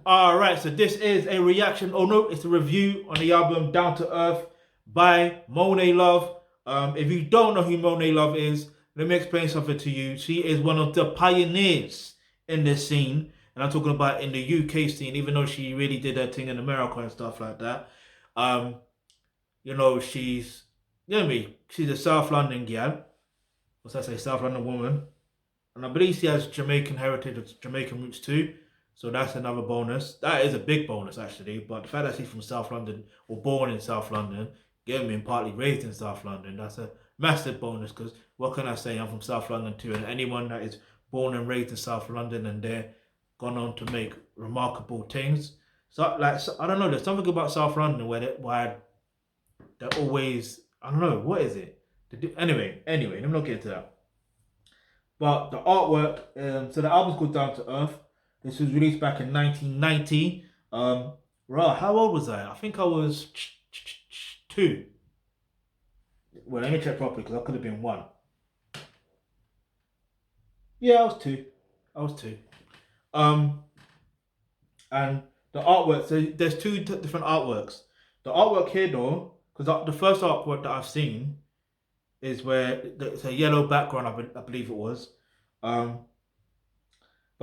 Alright, so this is a reaction, oh no, it's a review on the album Down to Earth by Monie Love. If you don't know who Monie Love is, let me explain something to you. She is one of the pioneers in this scene, and I'm talking about in the UK scene, even though she really did her thing in America and stuff like that. Um, she's, you know me, she's a South London gal. What's that say, South London woman. And I believe she has Jamaican heritage, Jamaican roots too. So that's another bonus. That is a big bonus actually. But the fact that she's from South London or born in South London, get me, and partly raised in South London, that's a massive bonus. Because what can I say? I'm from South London too, and anyone that is born and raised in South London and they're gone on to make remarkable things. So I don't know. There's something about South London why they're always, I don't know, what is it? Anyway, let me not get into that. But the artwork, so the album's called Down to Earth. This was released back in 1990. How old was I? I think I was two. Well, let me check properly because I could have been one. Yeah, I was two. Um, and the artwork, so there's two different artworks. The artwork here though, because the first artwork that I've seen is where it's a yellow background, I believe it was.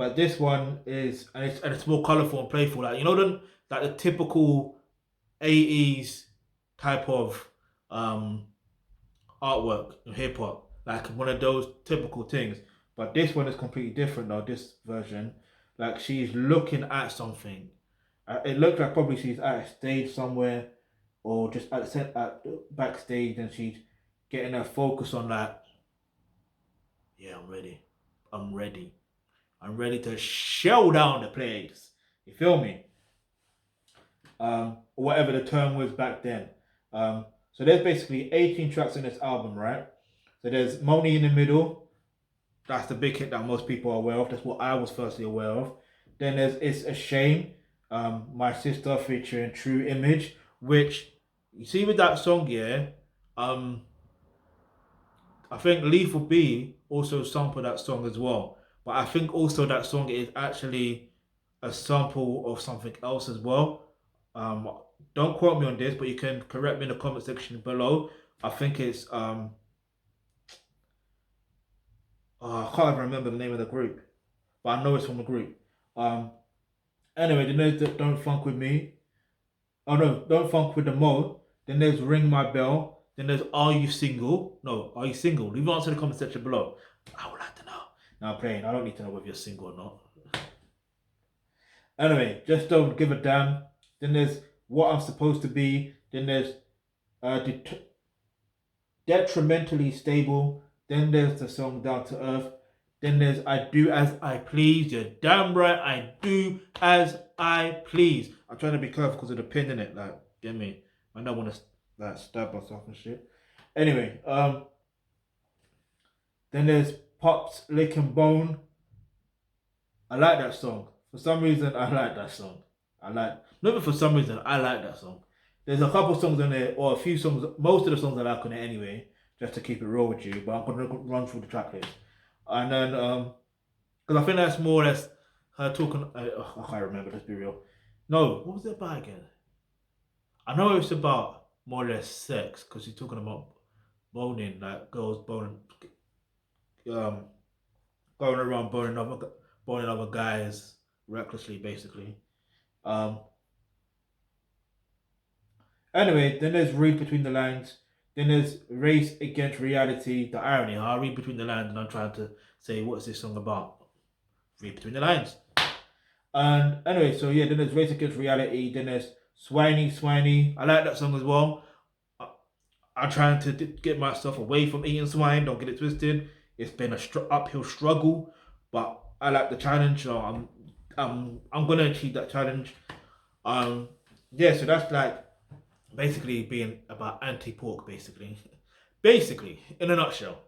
But this one is, and it's more colorful and playful. Like, like the typical 80s type of artwork in hip hop, like one of those typical things. But this one is completely different though. This version, like she's looking at something. It looks like probably she's at a stage somewhere, or just at backstage, and she's getting her focus on that. Yeah, I'm ready. I'm ready. I'm ready to show down the place. You feel me? Or whatever the term was back then. So there's basically 18 tracks in this album, right? So there's Monie in the middle. That's the big hit that most people are aware of. That's what I was firstly aware of. Then there's It's a Shame, My Sister featuring True Image, which you see with that song, yeah. I think Lethal B also sampled that song as well. But I think also that song is actually a sample of something else as well. Um, don't quote me on this, but you can correct me in the comment section below. I think it's I can't even remember the name of the group, but I know it's from the group. Um, anyway, then there's Don't Funk With Me. Oh no, Don't Funk With The Mo. Then there's Ring My Bell. Then there's Are You Single? No, Are You Single? Leave an answer in the comment section below. I would like to know. Now I'm playing. I don't need to know whether you're single or not. Anyway, Just Don't Give a Damn. Then there's What I'm Supposed to Be. Then there's Detrimentally Stable. Then there's the song Down to Earth. Then there's I Do As I Please. You're damn right, I do as I please. I'm trying to be careful because of the pin in it. Like, get me? I don't want to like stab myself and shit. Anyway, then there's Pops Lick and Bone. I like that song. For some reason, I like that song. Not even for some reason, I like that song. There's a couple songs on there, or a few songs, most of the songs I like on it anyway, just to keep it real with you, but I'm going to run through the track list. And then, because I think that's more or less her talking, I can't remember, let's be real. No, what was it about again? I know it's about more or less sex, because she's talking about boning, like girls boning, going around boning other guys recklessly, basically. Um, Anyway, then there's Read Between the Lines. Then there's Race Against Reality. The irony, I read between the lines and I'm trying to say, what's this song about? Read between the lines. And anyway, so yeah, then there's Race Against Reality. Then there's Swiney. I like that song as well. I'm trying to get myself away from eating swine. Don't get it twisted. It's been a uphill struggle, but I like the challenge. So I'm gonna achieve that challenge. Yeah, so that's like basically being about anti-pork, basically in a nutshell.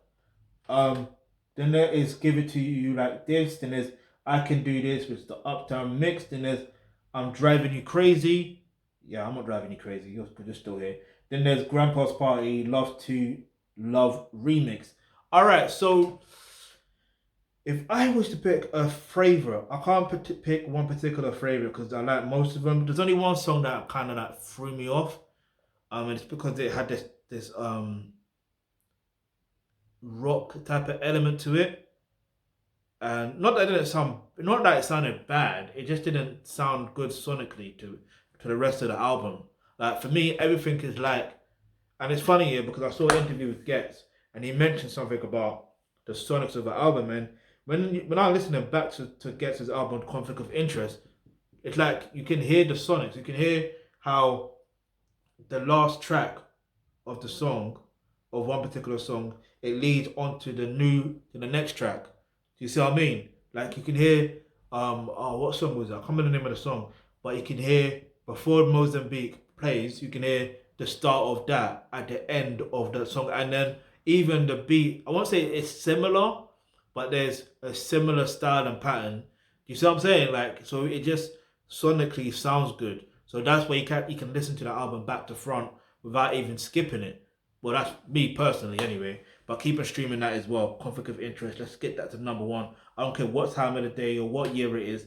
Then there is Give It To You Like This. Then there's I Can Do This, which is the Uptown mix. Then there's I'm Driving You Crazy. Yeah, I'm not driving you crazy. You're still here. Then there's Grandpa's Party, Love to Love remix. All right, so If I was to pick a favorite, I can't pick one particular favorite because I like most of them. There's only one song that kind of like threw me off. And it's because it had this rock type of element to it, and not that it sounded bad. It just didn't sound good sonically to the rest of the album. Like for me, everything is like, and it's funny here because I saw an interview with Getz, and he mentioned something about the sonics of the album. And when I listening back to Getz's album, Conflict of Interest, it's like you can hear the sonics. You can hear how the last track of the song, of one particular song, it leads on to the next track. Do you see what I mean? Like you can hear, what song was that? I can't remember the name of the song, but you can hear before Mozambique plays, you can hear the start of that at the end of the song, and then even the beat. I won't say it's similar, but there's a similar style and pattern. Do you see what I'm saying? Like, so it just sonically sounds good. So that's why you can listen to the album back to front without even skipping it. Well, that's me personally anyway. But keep on streaming that as well. Conflict of Interest. Let's get that to number one. I don't care what time of the day or what year it is.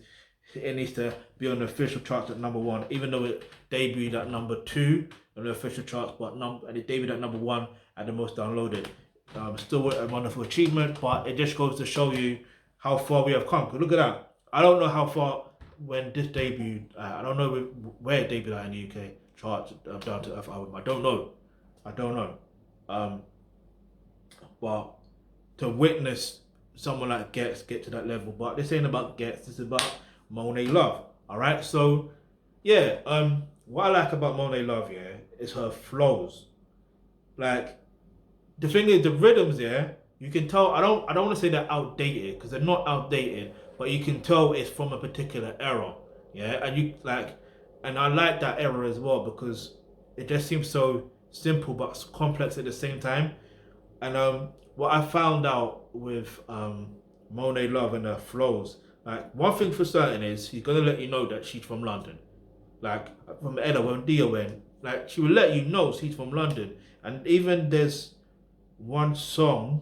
It needs to be on the official charts at number one. Even though it debuted at number two on the official charts, but it debuted at number one at the most downloaded. Still a wonderful achievement, but it just goes to show you how far we have come. Look at that. I don't know how far when this debuted. I don't know where it debuted at in the UK charts. Down to Earth album. I don't know. But to witness someone like Getz get to that level, but this ain't about Getz. This is about Monie Love. All right. So yeah. What I like about Monie Love, yeah, is her flows. Like the thing is, the rhythms, yeah, you can tell. I don't want to say they're outdated because they're not outdated, but you can tell it's from a particular era, yeah. And I like that era as well because it just seems so simple but complex at the same time. And what I found out with Monie Love and her flows, like one thing for certain is he's gonna let you know that she's from London. Like from Ella when Dia went, like she will let you know she's from London. And even there's one song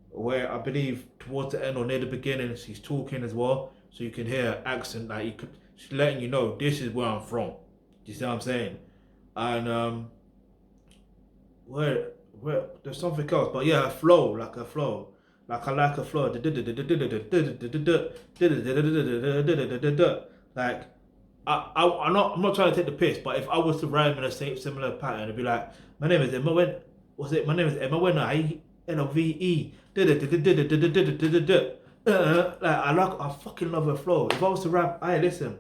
where I believe towards the end or near the beginning she's talking as well, so you can hear her accent. Like she's letting you know this is where I'm from. Do you see what I'm saying? And where there's something else, but yeah, her flow, like I like her flow. Like I'm not trying to take the piss, but if I was to rhyme in a same similar pattern, it'd be like, my name is Emma Wen. What's it? My name is Emma Wen. Love. Like I fucking love her flow. If I was to rap, listen.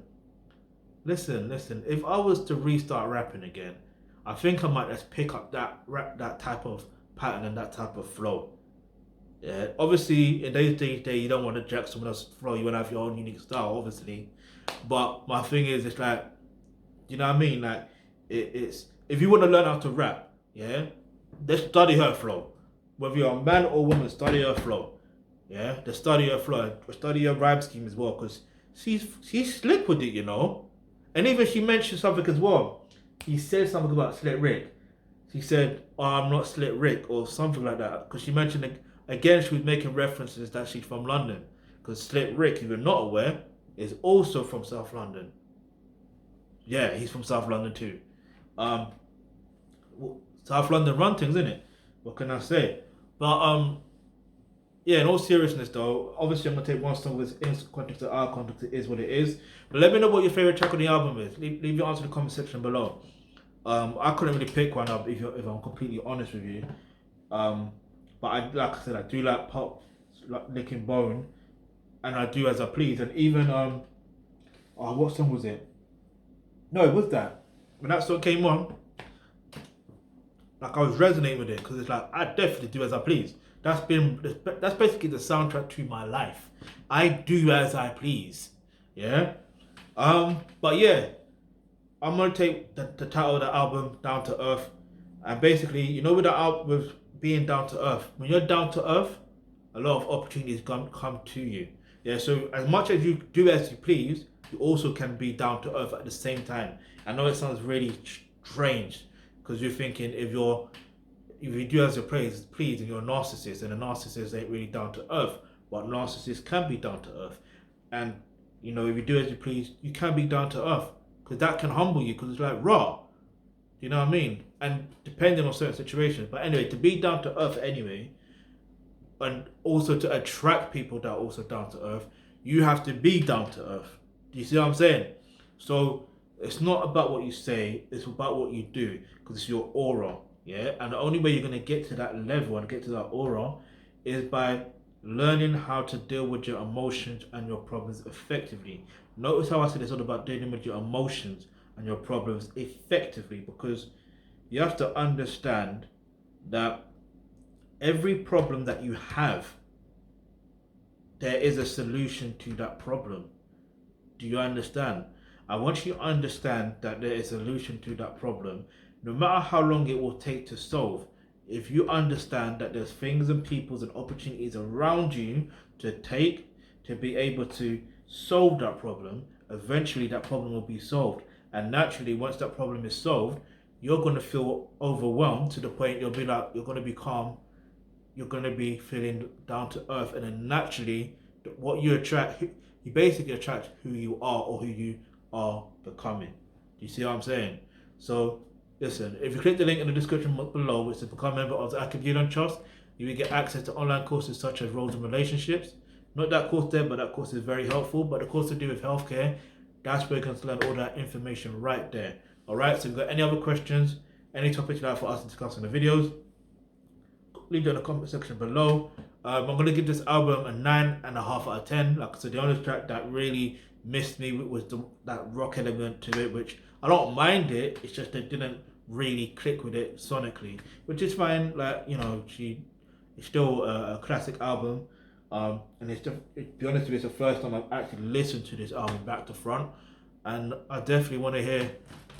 If I was to restart rapping again, I think I might just pick up that type of pattern and that type of flow. Yeah, obviously in those days, you don't want to jack someone else's flow. You want to have your own unique style, obviously. But my thing is, it's like, you know what I mean? Like, it's if you want to learn how to rap, yeah, just study her flow. Whether you're a man or woman, study her flow. Yeah, just study her flow, study her rhyme scheme as well, because she's slick with it, you know. And even she mentioned something as well. He said something about Slick Rick. She said, "Oh, I'm not Slick Rick," or something like that, because she mentioned again she was making references that she's from London, because Slick Rick, if you're not aware, is also from South London. Yeah, he's from South London too. Um, South London run things, isn't it? What can I say? But yeah, in all seriousness though, obviously I'm gonna take one song with in context to our context. It is what it is. But let me know what your favorite track on the album is. Leave your answer in the comment section below. I couldn't really pick one up if I'm completely honest with you. But like I said, I do like pop, like licking bone, and I do as I please. And even what song was it? No, it was that. When that song came on, like I was resonating with it because it's like I definitely do as I please. That's basically the soundtrack to my life. I do as I please. Yeah. But yeah, I'm gonna take the title of the album, Down to Earth, and basically, you know, with being down to earth, when you're down to earth, a lot of opportunities come to you. Yeah. So as much as you do as you please, you also can be down to earth at the same time. I know it sounds really strange because you're thinking if you do as you please and you're a narcissist, and a narcissist ain't really down to earth. but narcissists can be down to earth. And you know, if you do as you please, you can be down to earth, because that can humble you, because it's like raw. You know what I mean? And depending on certain situations. But anyway, to be down to earth anyway, and also to attract people that are also down to earth, you have to be down to earth. Do you see what I'm saying? So it's not about what you say, it's about what you do, because it's your aura. Yeah. And the only way you're going to get to that level and get to that aura is by learning how to deal with your emotions and your problems effectively. Notice how I said it's all about dealing with your emotions and your problems effectively, because you have to understand that every problem that you have, there is a solution to that problem. Do you understand? And once you understand that there is a solution to that problem, no matter how long it will take to solve, if you understand that there's things and peoples and opportunities around you to take to be able to solve that problem, eventually that problem will be solved. And naturally, once that problem is solved, you're going to feel overwhelmed to the point you'll be like, you're going to be calm, you're going to be feeling down to earth, and then naturally, what you attract, you basically attract who you are or who you are becoming. Do you see what I'm saying? So, listen, if you click the link in the description below, which is to become a member of the Thealkebulantrust, you will get access to online courses such as roles and relationships. Not that course there, but that course is very helpful. But the course to do with healthcare, that's where you can learn all that information right there. Alright, so if you've got any other questions, any topics you'd like for us to discuss in the videos, leave them in the comment section below. I'm going to give this album a 9.5 out of 10. Like I said, the only track that really missed me was that rock element to it, which I don't mind it. It's just it didn't really click with it sonically, which is fine. Like, you know, it's still a classic album. And it's just, to be honest with you, it's the first time I've actually listened to this album back to front. And I definitely want to hear,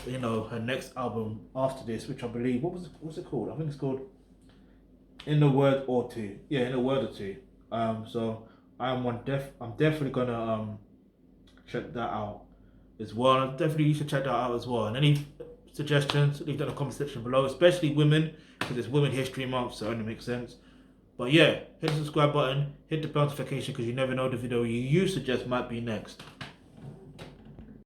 you know, her next album after this, which I believe, what's it called? I think it's called In a Word or Two. Yeah, In a Word or Two. So I'm definitely gonna check that out as well. Definitely you should check that out as well. And any suggestions, leave that in the comment section below, especially women, because it's Women History Month, so it only makes sense. But yeah, hit the subscribe button, hit the bell notification, because you never know the video you suggest might be next.